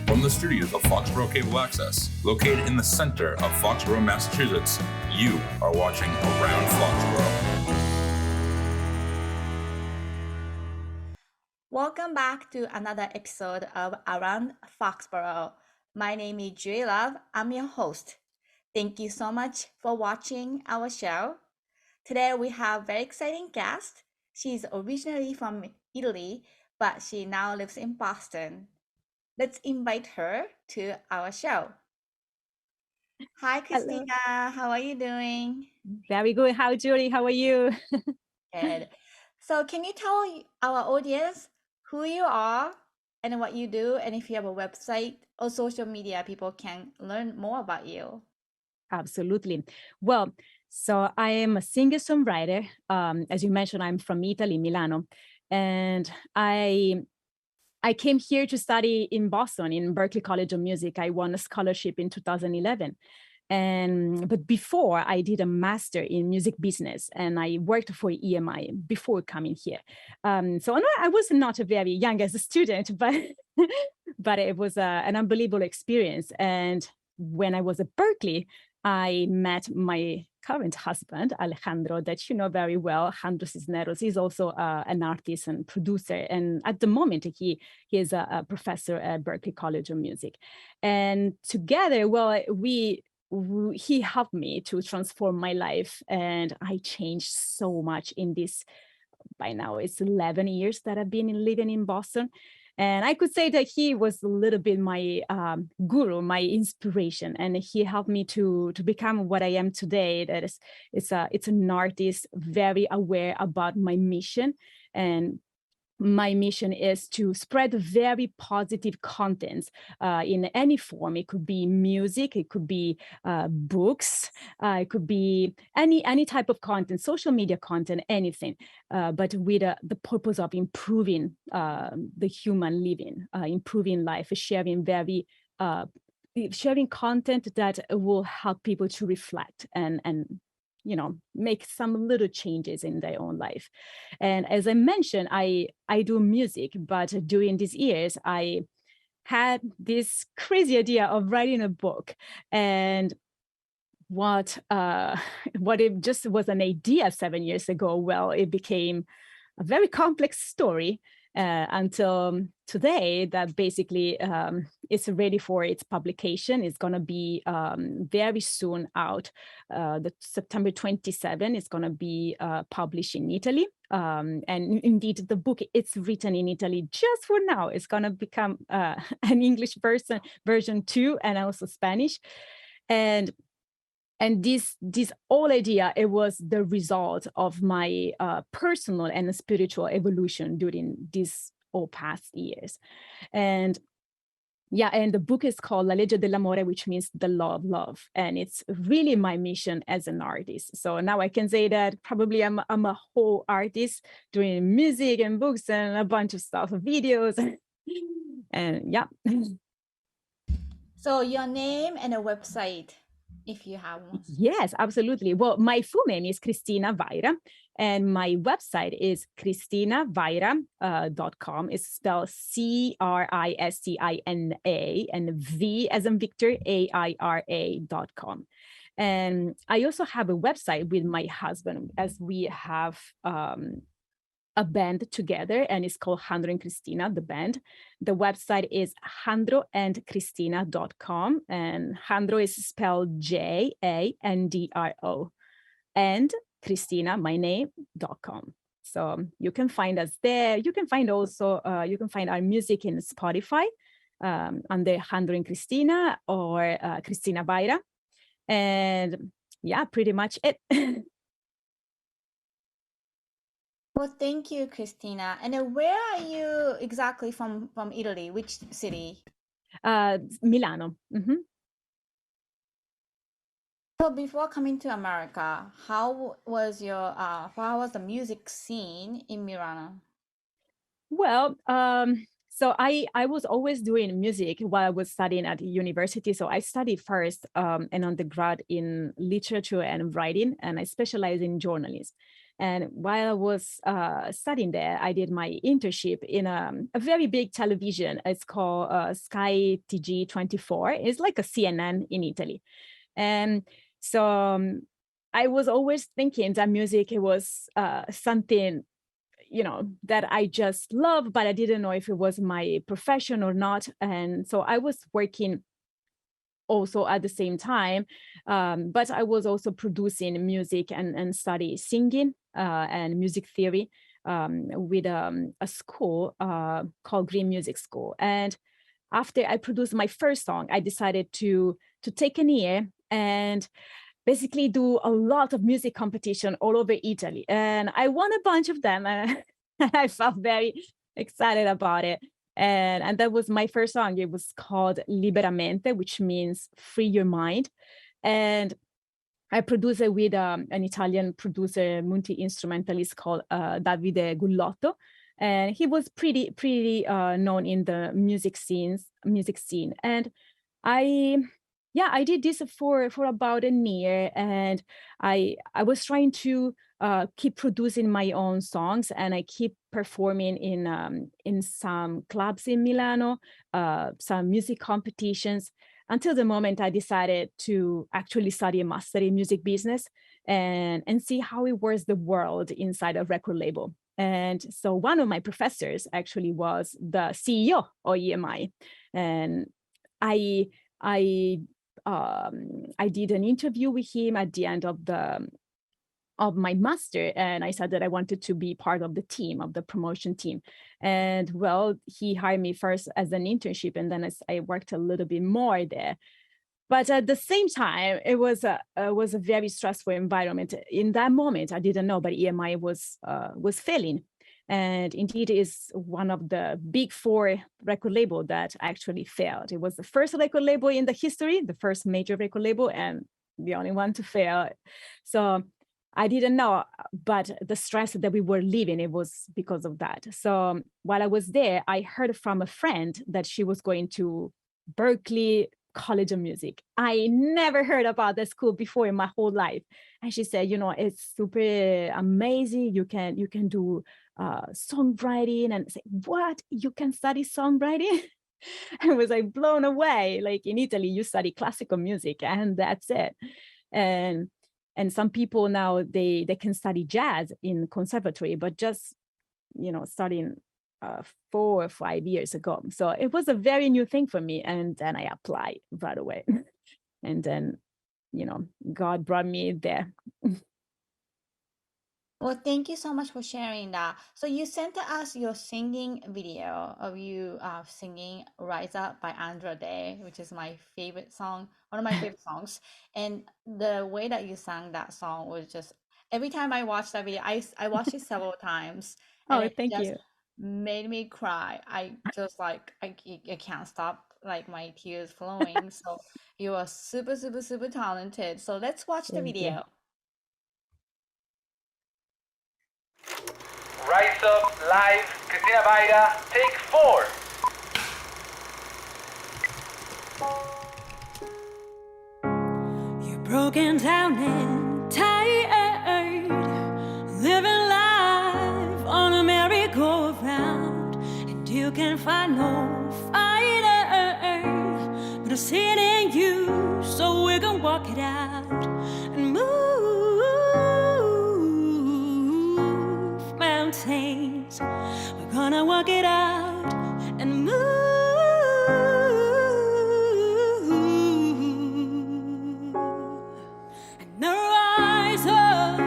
From the studios of Foxboro Cable Access, located in the center of Foxborough, Massachusetts, you are watching Around Foxborough. Welcome back to another episode of Around Foxborough. My name is Julie Love. I'm your host. Thank you so much for watching our show. Today we have a very exciting guest. She's originally from Italy, but she now lives in Boston. Let's invite her to our show. Hi, Cristina. Hello. How are you doing? Very good. How, Julie? How are you? Good. So can you tell our audience who you are and what you do, and if you have a website or social media, people can learn more about you? Absolutely. Well, so I am a singer-songwriter. As you mentioned, I'm from Italy, Milano, and I came here to study in Boston, in Berklee College of Music. I won a scholarship in 2011. But before, I did a master in music business, and I worked for EMI before coming here. So I was not very young as a student, but but it was an unbelievable experience. And when I was at Berklee, I met my current husband, Alejandro, that you know very well, Alejandro Cisneros. He's also an artist and producer. And at the moment, he is a professor at Berklee College of Music. And together, well, he helped me to transform my life. And I changed so much in this, by now it's 11 years that I've been living in Boston. And I could say that he was a little bit my guru, my inspiration, and he helped me to become what I am today. That is, it's an artist, very aware about my mission, and my mission is to spread very positive contents in any form. It could be music, it could be books, it could be any type of content, social media content, anything, but with the purpose of improving the human living, improving life, sharing sharing content that will help people to reflect and make some little changes in their own life. And as I mentioned, I do music, but during these years, I had this crazy idea of writing a book. And what it just was an idea 7 years ago, well, it became a very complex story until today, that basically it's ready for its publication. It's going to be very soon out. The September 27 is going to be published in Italy. And indeed, the book, it's written in Italy just for now. It's going to become an English version too, and also Spanish. And this whole idea, it was the result of my personal and spiritual evolution during these all past years. And yeah, and the book is called Legge dell'Amore, which means the law of love. And it's really my mission as an artist. So now I can say that probably I'm a whole artist doing music and books and a bunch of stuff, videos. And yeah. So your name and a website, if you have one. Yes, absolutely. Well, my full name is Cristina Vaira, and my website is CristinaVaira.com. It's spelled Cristina, and V as in Victor, AIRA.com. And I also have a website with my husband, as we have a band together, and it's called Jandro and Cristina, the band. The website is jandroandcristina.com, and Jandro is spelled JANDRO, and Cristina, my name.com. So you can find us there. You can find also, you can find our music in Spotify under Jandro and Cristina or Cristina Vaira. And yeah, pretty much it. Well, thank you, Cristina. And where are you exactly from Italy? Which city? Milano. Mm-hmm. So before coming to America, how was the music scene in Milano? Well, so I was always doing music while I was studying at university. So I studied first an undergrad in literature and writing, and I specialize in journalism. And while I was studying there, I did my internship in a very big television. It's called Sky TG24. It's like a CNN in Italy. And so I was always thinking that music, it was something, that I just love, but I didn't know if it was my profession or not. And so I was working also at the same time, but I was also producing music and study singing and music theory with a school called Green Music School. And after I produced my first song, I decided to take a year and basically do a lot of music competition all over Italy. And I won a bunch of them. And I felt very excited about it. And that was my first song. It was called Liberamente, which means free your mind. And I produced it with an Italian producer, multi-instrumentalist called Davide Gullotto. And he was pretty known in the music scene. And I did this for about a year, and I was trying to keep producing my own songs, and I keep performing in some clubs in Milano, some music competitions, until the moment I decided to actually study a master in music business and see how it works the world inside a record label. And so one of my professors actually was the CEO of EMI, and I did an interview with him at the end of my master, and I said that I wanted to be part of the team, of the promotion team. And well, he hired me first as an internship, and then as I worked a little bit more there. But at the same time, it was a very stressful environment. In that moment, I didn't know, but EMI was failing. And indeed is one of the big four record label that actually failed. It was the first record label in the history, the first major record label, and the only one to fail. So I didn't know, but the stress that we were living, it was because of that. So while I was there, I heard from a friend that she was going to Berklee College of Music. I never heard about that school before in my whole life. And she said, it's super amazing. You can do songwriting. And I said, what? You can study songwriting? I was like blown away. Like in Italy, you study classical music and that's it. And some people now they can study jazz in conservatory, but just starting 4 or 5 years ago. So it was a very new thing for me, and then I applied right away. And then God brought me there. Well, thank you so much for sharing that. So you sent us your singing video of you singing Rise Up by Andra Day, which is my favorite song, one of my favorite songs. And the way that you sang that song was just, every time I watch that video, I watched it several times, and Oh, it thank just you. made me cry. I just like, I can't stop like my tears flowing. So you are super, super, super talented. So let's watch the Thank you. video. Rise Up Live, Cristina Vaira, take 4. You're broken down and tired, living life on a merry-go-round, and you can find no fighter, but I see it in you, so we're gonna walk it out and move mountains. We're gonna walk it out and move. And rise up,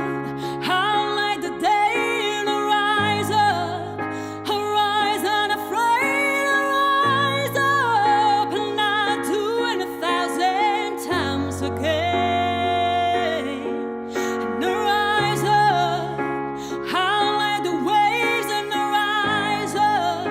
how like the day, and rise up, rise unafraid, rise up, and not doing 1,000 times again. And rise up, how like the waves, and rise up,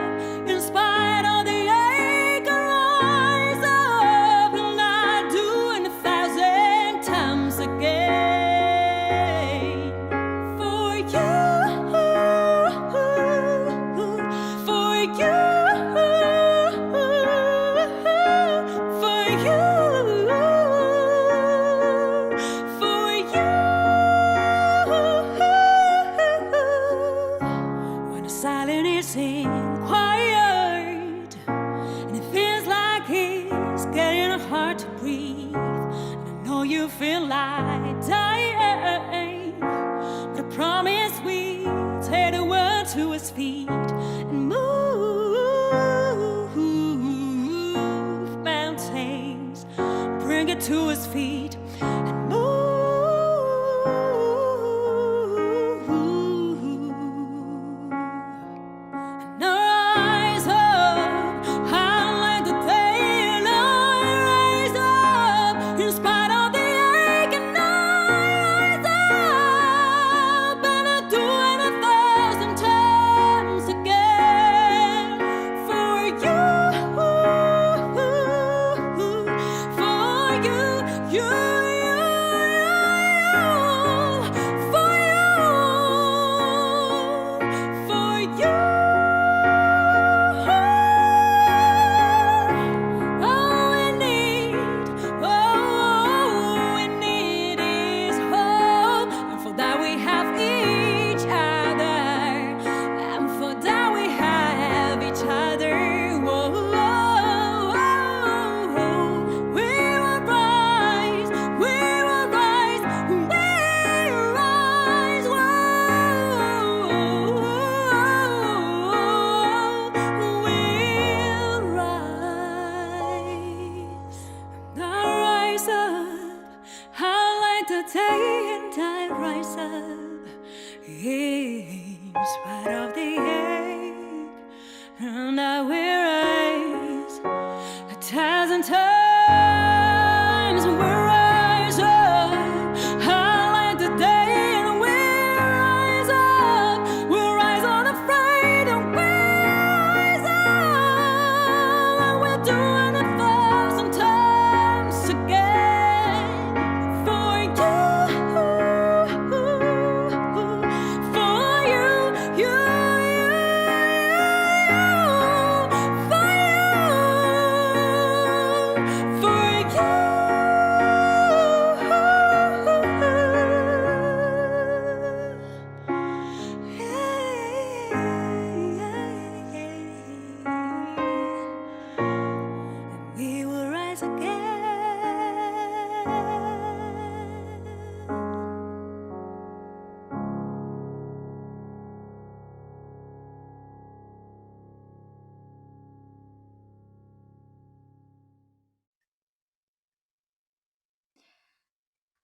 to feel like dying. But I promise we take the world to his feet and move mountains, bring it to his feet and move.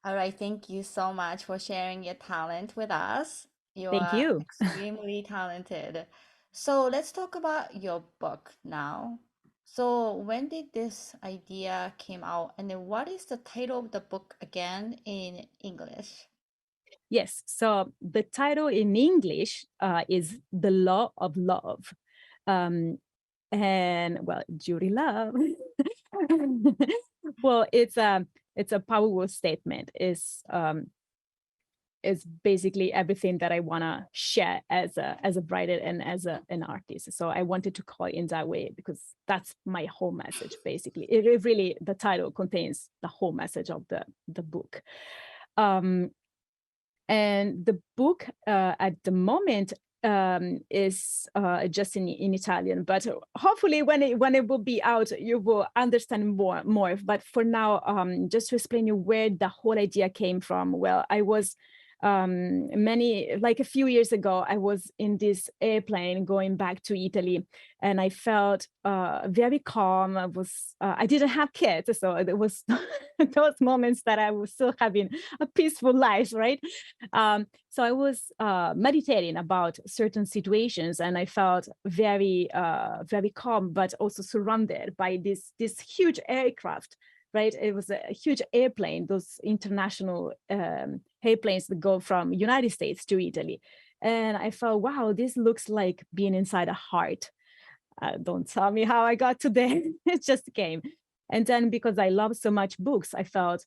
All right, thank you so much for sharing your talent with us. You Thank are you. extremely talented. So let's talk about your book now. So when did this idea came out, and then what is the title of the book again in English? Yes. So the title in English is The Law of Love. And well, Judy Love. Well, it's a powerful statement. It's basically everything that I want to share as a writer and as an artist. So I wanted to call it in that way because that's my whole message. Basically, it really, the title contains the whole message of the book. And the book at the moment is just in Italian, but hopefully when it will be out, you will understand more. But for now, just to explain you where the whole idea came from. Well, I was a few years ago, I was in this airplane going back to Italy, and I felt very calm. I didn't have kids, so it was those moments that I was still having a peaceful life, right? So I was meditating about certain situations, and I felt very calm, but also surrounded by this huge aircraft. Right, it was a huge airplane, those international airplanes that go from United States to Italy. And I felt, wow, this looks like being inside a heart. Don't tell me how I got to there. It just came. And then because I love so much books, I felt,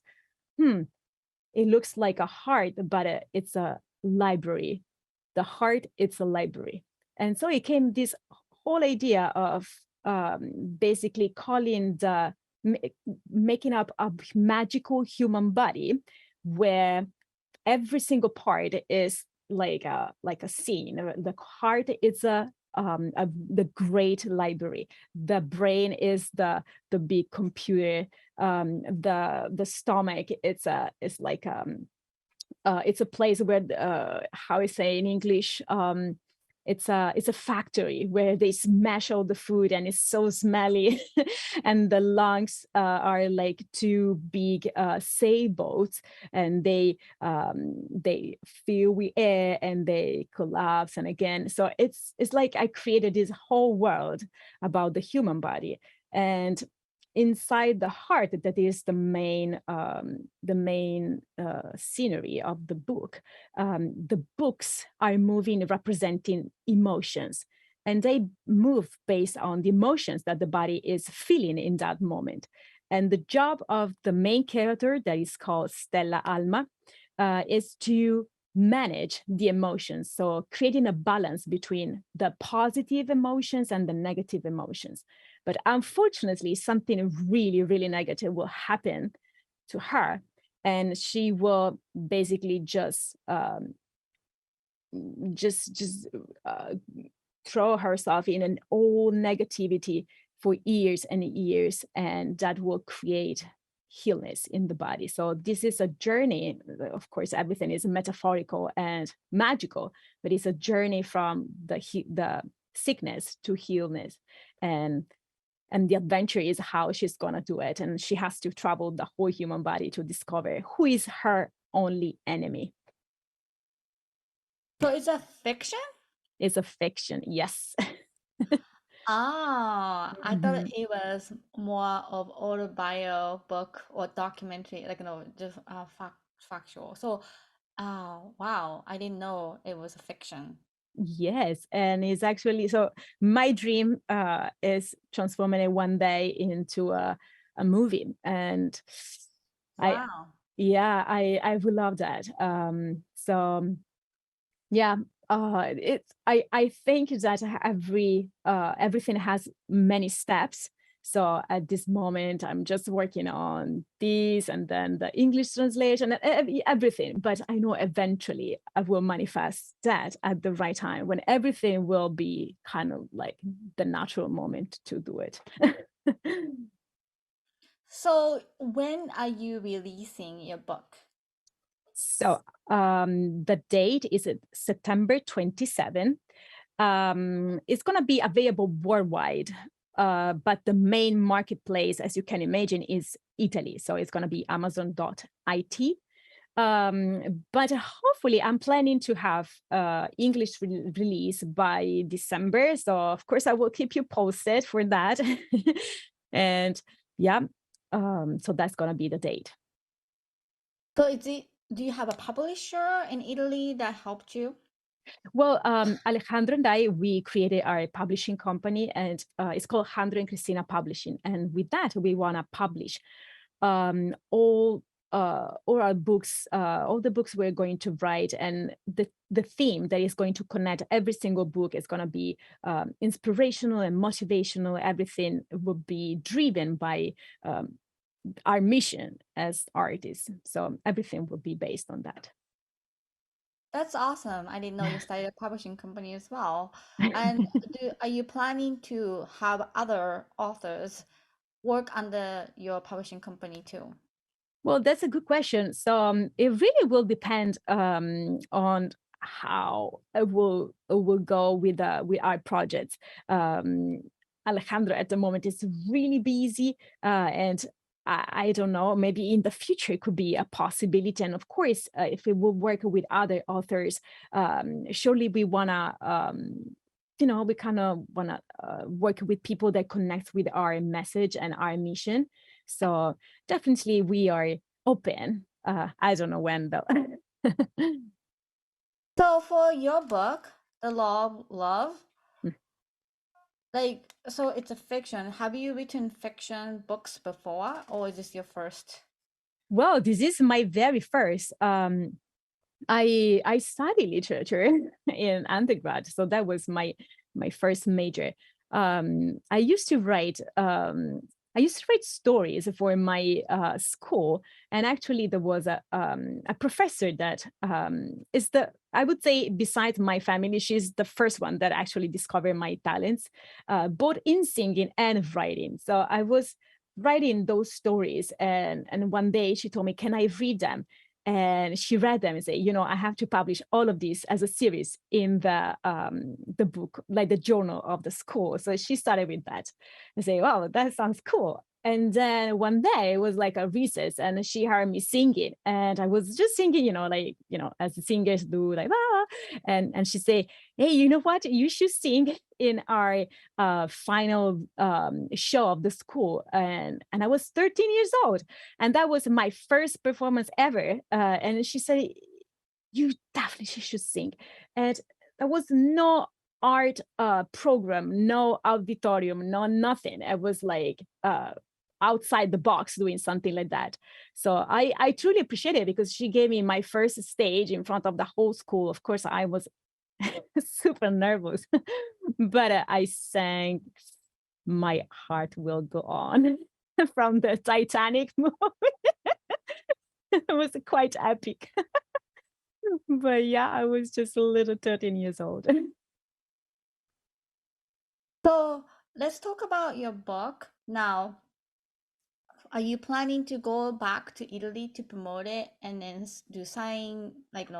it looks like a heart, but it's a library. The heart, it's a library. And so it came this whole idea of basically calling making up a magical human body where every single part is like a scene. The heart is a the great library. The brain is the big computer. The stomach, it's like it's a place where how I say in English, it's a factory where they smash all the food and it's so smelly. And the lungs are like two big sailboats, and they fill with air and they collapse. And again, so it's like I created this whole world about the human body. And inside the heart, that is the main scenery of the book. The books are moving, representing emotions, and they move based on the emotions that the body is feeling in that moment. And the job of the main character, that is called Stella Alma, is to manage the emotions. So creating a balance between the positive emotions and the negative emotions. But unfortunately, something really, really negative will happen to her, and she will basically just throw herself in an all negativity for years and years, and that will create illness in the body. So this is a journey. Of course, everything is metaphorical and magical, but it's a journey from the sickness to illness. And the adventure is how she's gonna do it. And she has to travel the whole human body to discover who is her only enemy. So it's a fiction? It's a fiction, yes. I thought it was more of autobiography book or documentary, like just factual. So, wow, I didn't know it was a fiction. Yes, and it's actually, so my dream is transforming it one day into a movie, and Wow. I would love that. So yeah, I think that everything has many steps. So at this moment, I'm just working on this and then the English translation and everything. But I know eventually I will manifest that at the right time, when everything will be kind of like the natural moment to do it. So when are you releasing your book? So the date is September 27. It's going to be available worldwide. But the main marketplace, as you can imagine, is Italy. So it's going to be Amazon.it. But hopefully I'm planning to have English release by December. So of course I will keep you posted for that. And yeah, so that's going to be the date. So do you have a publisher in Italy that helped you? Well, Alejandro and I, we created our publishing company, and it's called Alejandro and Cristina Publishing. And with that, we want to publish all our books, all the books we're going to write, and the theme that is going to connect every single book is going to be inspirational and motivational. Everything will be driven by our mission as artists. So everything will be based on that. That's awesome. I didn't know you started a publishing company as well. And are you planning to have other authors work under your publishing company too? Well, that's a good question. So it really will depend on how it will go with our projects. Alejandro at the moment is really busy, and I don't know, maybe in the future it could be a possibility. And of course, if we will work with other authors, surely we wanna, we kind of wanna work with people that connect with our message and our mission. So definitely we are open. I don't know when though. So for your book, The Law of Love, so it's a fiction. Have you written fiction books before, or is this your first? Well, this is my very first. I studied literature in undergrad, so that was my first major. I used to write I used to write stories for my school, and actually there was a professor that is I would say, besides my family, she's the first one that actually discovered my talents, both in singing and writing. So I was writing those stories, and one day she told me, "Can I read them?" And she read them and said, I have to publish all of these as a series in the book, like the journal of the school. So she started with that and say, "Wow, that sounds cool." And then one day it was like a recess, and she heard me singing, and I was just singing, as the singers do, like, ah. And she said, "Hey, you know what? You should sing in our final show of the school." And I was 13 years old, and that was my first performance ever. And she said, "You definitely should sing." And there was no art program, no auditorium, no nothing. I was like outside the box doing something like that. So I truly appreciate it, because she gave me my first stage in front of the whole school. Of course, I was super nervous, but I sang "My Heart Will Go On" from the Titanic movie. It was quite epic. But yeah, I was just a little 13 years old. So let's talk about your book now. Are you planning to go back to Italy to promote it and then do sign, like,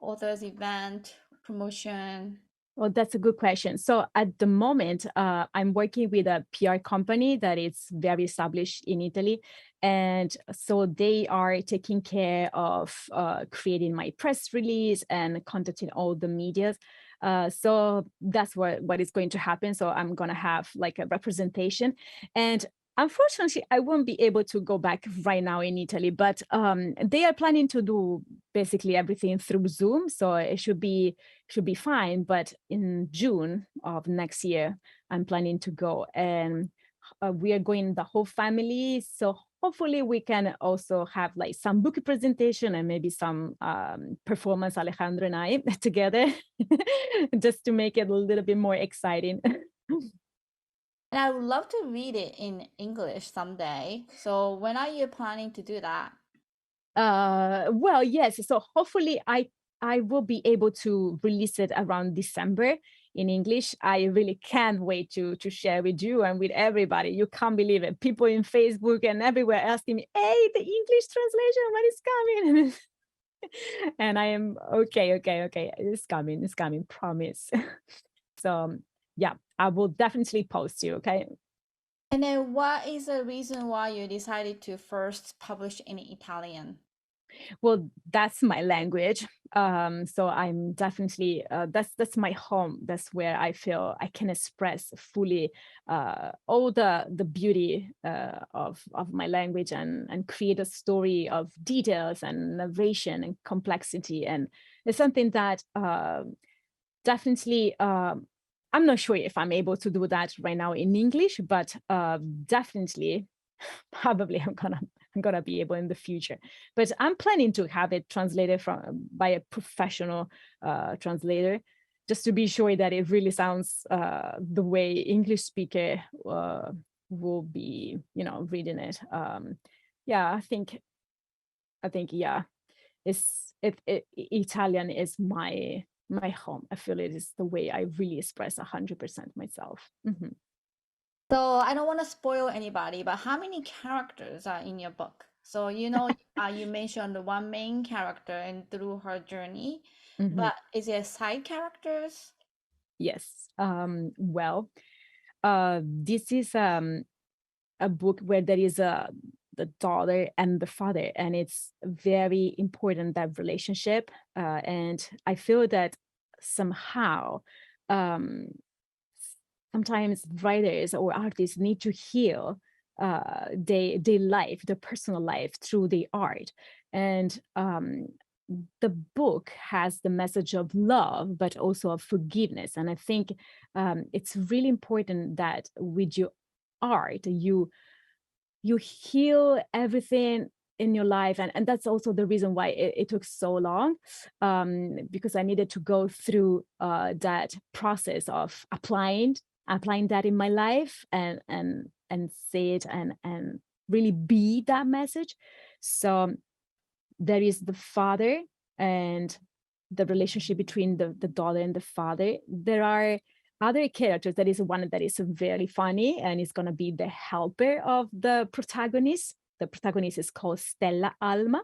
authors event, promotion? Well, that's a good question. So at the moment, I'm working with a PR company that is very established in Italy. And so they are taking care of creating my press release and contacting all the media. So that's what is going to happen. So I'm going to have like a representation. And unfortunately, I won't be able to go back right now in Italy, but they are planning to do basically everything through Zoom. So it should be fine. But in June of next year, I'm planning to go, and we are going the whole family. So hopefully we can also have like some book presentation and maybe some performance, Alejandro and I together, just to make it a little bit more exciting. And I would love to read it in English someday. So when are you planning to do that? Well, yes. So hopefully I will be able to release it around December in English. I really can't wait to share with you and with everybody. You can't believe it. People in Facebook and everywhere asking me, "Hey, the English translation, when is coming?" And I am okay. It's coming, promise. So yeah, I will definitely post you, okay? And then what is the reason why you decided to first publish in Italian? Well, that's my language. So I'm definitely that's my home. That's where I feel I can express fully all the beauty of my language, and create a story of details and narration and complexity. And it's something that definitely I'm not sure if I'm able to do that right now in English, but definitely probably I'm gonna be able in the future. But I'm planning to have it translated by a professional translator, just to be sure that it really sounds the way English speaker will be, reading it. Yeah, I think yeah, Italian is my home. I feel it is the way I really express 100% myself. Mm-hmm. So I don't want to spoil anybody, but how many characters are in your book? So you mentioned the one main character and through her journey, Mm-hmm. but is there side characters? Yes. Well, this is a book where there is the daughter and the father, and it's very important, that relationship. And I feel that somehow sometimes writers or artists need to heal their life, their personal life, through the art. And the book has the message of love, but also of forgiveness. And I think it's really important that with your art, you heal everything in your life. And that's also the reason why it took so long, because I needed to go through that process of applying that in my life, and say it and really be that message. So there is the father and the relationship between the daughter and the father. There are other characters. There is one that is very funny and is going to be the helper of the protagonist. The protagonist is called Stella Alma.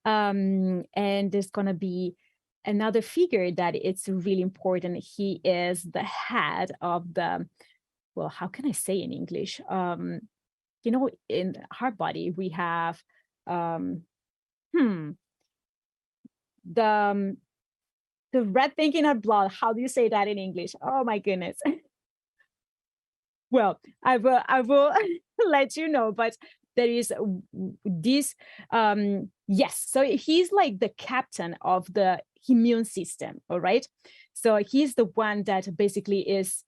And there's going to be another figure that it's really important. He is the head of the, well, how can I say in English? You know, in our body, we have the red thing in our blood. How do you say that in English? Oh my goodness. Well, I will let you know, but there is this, yes. So he's like the captain of the immune system, all right? So he's the one that basically is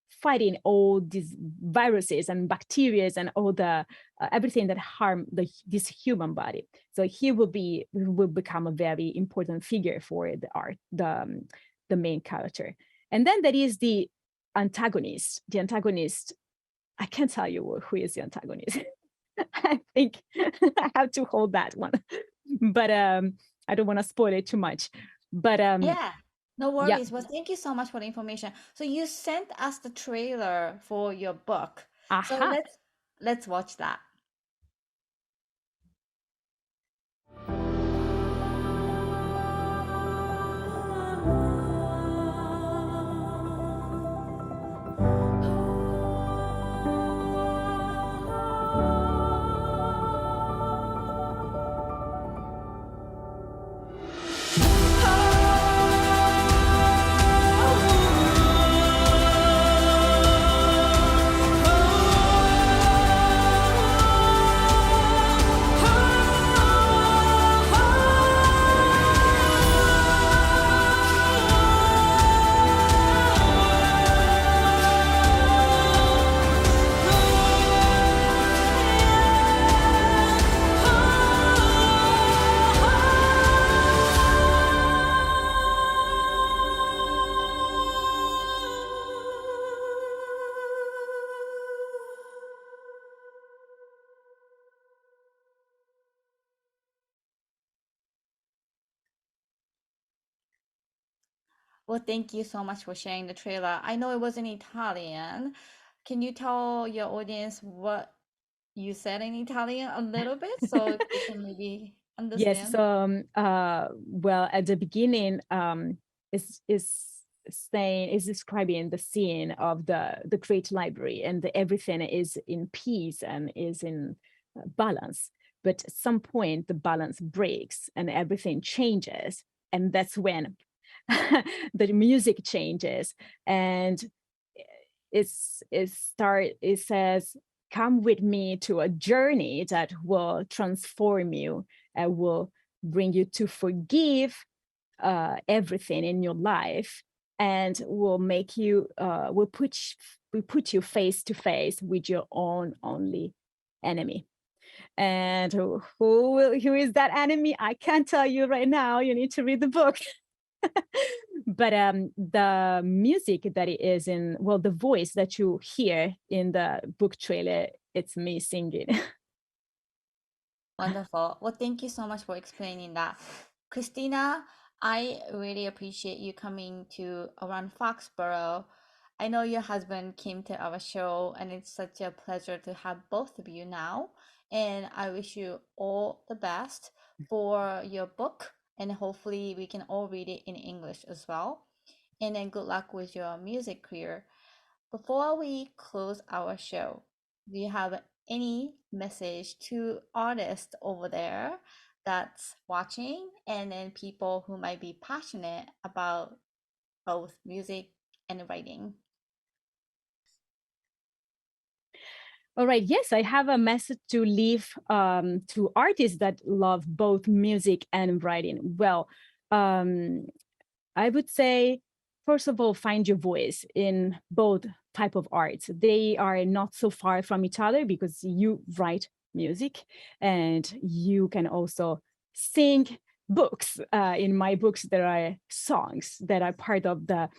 fighting all these viruses and bacteria and all the everything that harm this human body. So he will become a very important figure for the main character. And then there is the antagonist. The antagonist, I can't tell you who is the antagonist. I think I have to hold that one, but I don't want to spoil it too much. But Yeah, no yeah. worries. Well, thank you so much for the information. So you sent us the trailer for your book. So Aha. let's watch that. Well, thank you so much for sharing the trailer. I know it was in Italian. Can you tell your audience what you said in Italian a little bit so they can maybe Yes. understand? So well, at the beginning, is describing the scene of the great library, and everything is in peace and is in balance. But at some point, the balance breaks and everything changes, and that's when the music changes, and it says, "Come with me to a journey that will transform you and will bring you to forgive everything in your life, and will make you will put you face to face with your own only enemy." And who is that enemy? I can't tell you right now. You need to read the book. But the music that it is in, well, the voice that you hear in the book trailer, it's me singing. Wonderful. Well, thank you so much for explaining that. Christina, I really appreciate you coming to around Foxborough. I know your husband came to our show, and it's such a pleasure to have both of you now. And I wish you all the best for your book, and hopefully we can all read it in English as well. And then good luck with your music career. Before we close our show, do you have any message to artists over there that's watching, and then people who might be passionate about both music and writing? All right. Yes, I have a message to leave to artists that love both music and writing. Well, I would say, first of all, find your voice in both type of arts. They are not so far from each other because you write music and you can also sing books. In my books, there are songs that are part of the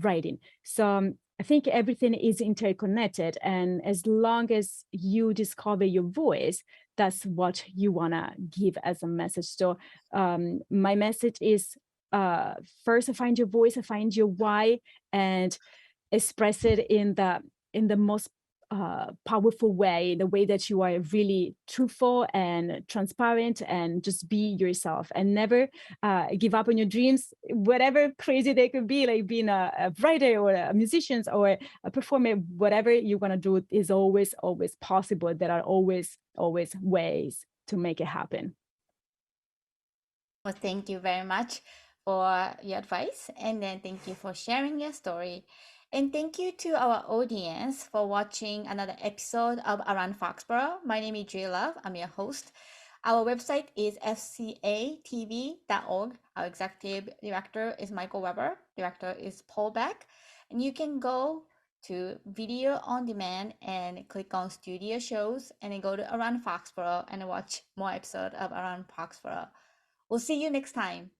writing. So I think everything is interconnected, and as long as you discover your voice, that's what you want to give as a message. So my message is first, find your voice, find your why, and express it in the most powerful way, the way that you are really truthful and transparent, and just be yourself and never give up on your dreams, whatever crazy they could be, like being a writer or a musician or a performer. Whatever you want to do is always possible. There are always ways to make it happen. Well, thank you very much for your advice, and then thank you for sharing your story. And thank you to our audience for watching another episode of Around Foxborough. My name is Jay Love. I'm your host. Our website is fcatv.org. Our executive director is Michael Weber. Director is Paul Beck. And you can go to video on demand and click on studio shows and then go to Around Foxborough and watch more episodes of Around Foxborough. We'll see you next time.